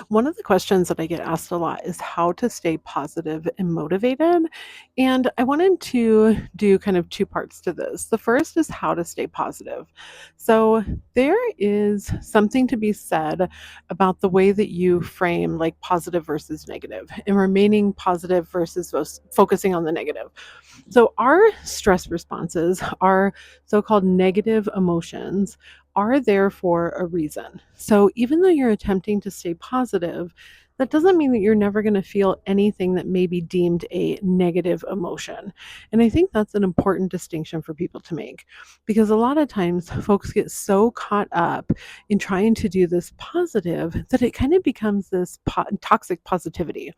One of the questions that I get asked a lot is how to stay positive and motivated. And I wanted to do kind of two parts to this. The first is how to stay positive. So, there is something to be said about the way that you frame like positive versus negative and remaining positive versus focusing on the negative. So, our stress responses, our so called negative emotions, are there for a reason. So, even though you're attempting to stay positive, that doesn't mean that you're never going to feel anything that may be deemed a negative emotion. And I think that's an important distinction for people to make because a lot of times folks get so caught up in trying to do this positive that it kind of becomes this toxic positivity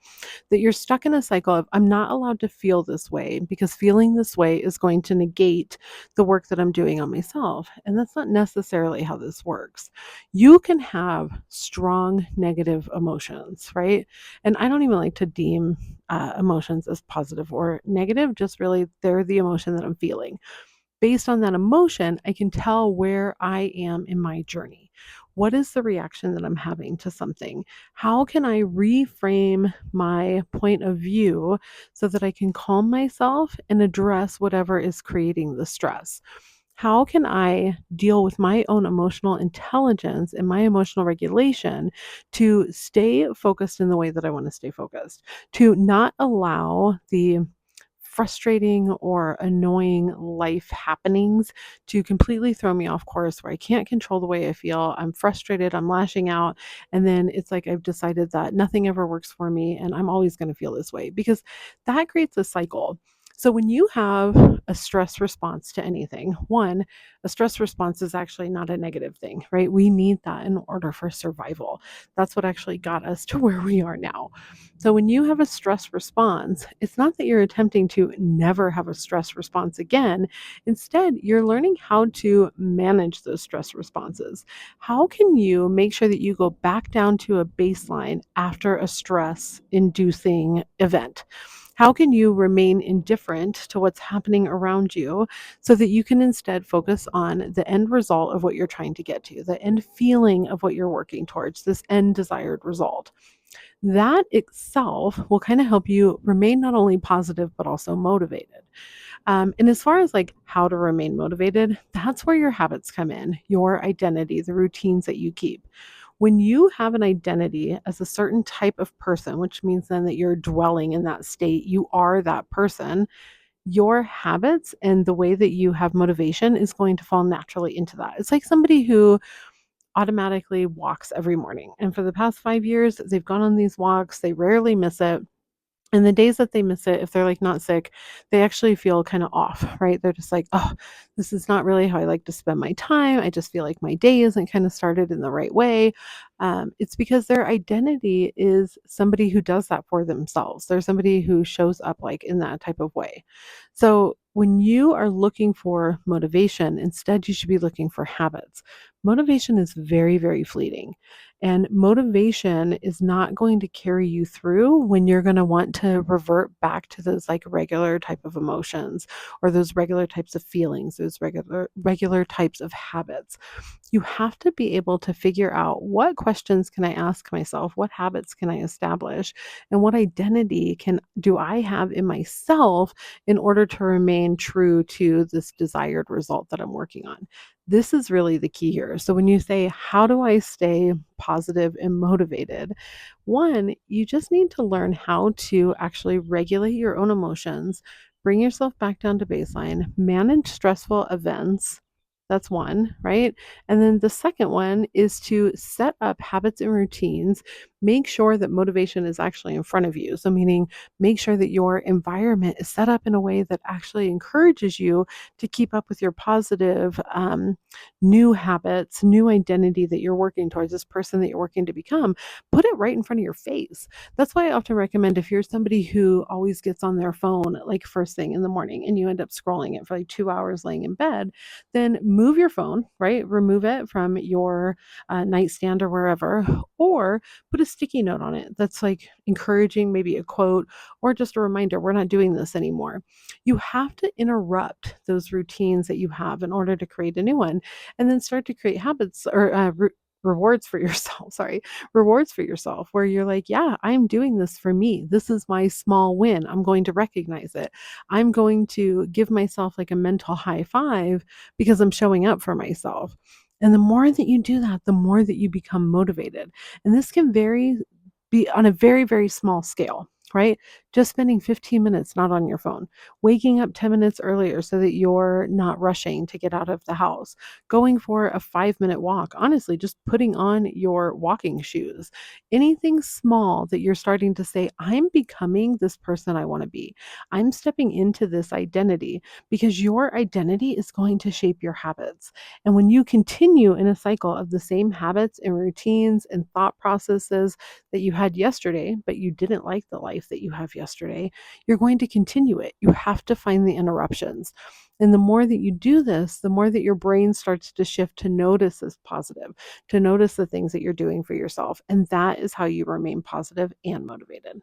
that you're stuck in a cycle of I'm not allowed to feel this way because feeling this way is going to negate the work that I'm doing on myself. And that's not necessarily how this works. You can have strong negative emotions, right? And I don't even like to deem emotions as positive or negative, just really they're the emotion that I'm feeling. Based on that emotion, I can tell where I am in my journey. What is the reaction that I'm having to something? How can I reframe my point of view so that I can calm myself and address whatever is creating the stress? How can I deal with my own emotional intelligence and my emotional regulation to stay focused in the way that I want to stay focused? To not allow the frustrating or annoying life happenings to completely throw me off course where I can't control the way I feel. I'm frustrated, I'm lashing out, and then it's like I've decided that nothing ever works for me and I'm always going to feel this way because that creates a cycle. So when you have a stress response to anything, one, a stress response is actually not a negative thing, right? We need that in order for survival. That's what actually got us to where we are now. So when you have a stress response, it's not that you're attempting to never have a stress response again. Instead, you're learning how to manage those stress responses. How can you make sure that you go back down to a baseline after a stress inducing event? How can you remain indifferent to what's happening around you so that you can instead focus on the end result of what you're trying to get to, the end feeling of what you're working towards, this end desired result? That itself will kind of help you remain not only positive but also motivated. And as far as like how to remain motivated, that's where your habits come in, your identity, the routines that you keep. When you have an identity as a certain type of person, which means then that you're dwelling in that state, you are that person, your habits and the way that you have motivation is going to fall naturally into that. It's like somebody who automatically walks every morning. And for the past 5 years, they've gone on these walks, they rarely miss it. And the days that they miss it, if they're, like, not sick, they actually feel kinda off, right? They're just like, "Oh, this is not really how I like to spend my time. I just feel like my day isn't kinda started in the right way." It's because their identity is somebody who does that for themselves. They're somebody who shows up, like, in that type of way. So, when you are looking for motivation, instead, you should be looking for habits. Motivation is very, very fleeting. And motivation is not going to carry you through when you're going to want to revert back to those like regular type of emotions or those regular types of feelings, those regular types of habits. You have to be able to figure out what questions can I ask myself, what habits can I establish, and what identity can do I have in myself in order to remain true to this desired result that I'm working on. This is really the key here. So when you say, how do I stay positive and motivated? One, you just need to learn how to actually regulate your own emotions, bring yourself back down to baseline, manage stressful events. That's one, right? And then the second one is to set up habits and routines. Make sure that motivation is actually in front of you. So, meaning make sure that your environment is set up in a way that actually encourages you to keep up with your positive new habits, new identity that you're working towards, this person that you're working to become. Put it right in front of your face. That's why I often recommend if you're somebody who always gets on their phone like first thing in the morning and you end up scrolling it for like 2 hours laying in bed, then move your phone, right? Remove it from your nightstand or wherever, or put a sticky note on it that's like encouraging, maybe a quote, or just a reminder we're not doing this anymore. You have to interrupt those routines that you have in order to create a new one and then start to create habits or rewards for yourself, sorry, rewards for yourself where you're like, yeah, I'm doing this for me. This is my small win. I'm going to recognize it. I'm going to give myself like a mental high five because I'm showing up for myself. And the more that you do that, the more that you become motivated. And this can be on a very, very small scale, right? Just spending 15 minutes not on your phone, waking up 10 minutes earlier so that you're not rushing to get out of the house, going for a 5-minute walk, honestly, just putting on your walking shoes. Anything small that you're starting to say, I'm becoming this person I want to be. I'm stepping into this identity because your identity is going to shape your habits. And when you continue in a cycle of the same habits and routines and thought processes that you had yesterday, but you didn't like the life that you have yesterday, you're going to continue it. You have to find the interruptions. And the more that you do this, the more that your brain starts to shift to notice as positive, to notice the things that you're doing for yourself. And that is how you remain positive and motivated.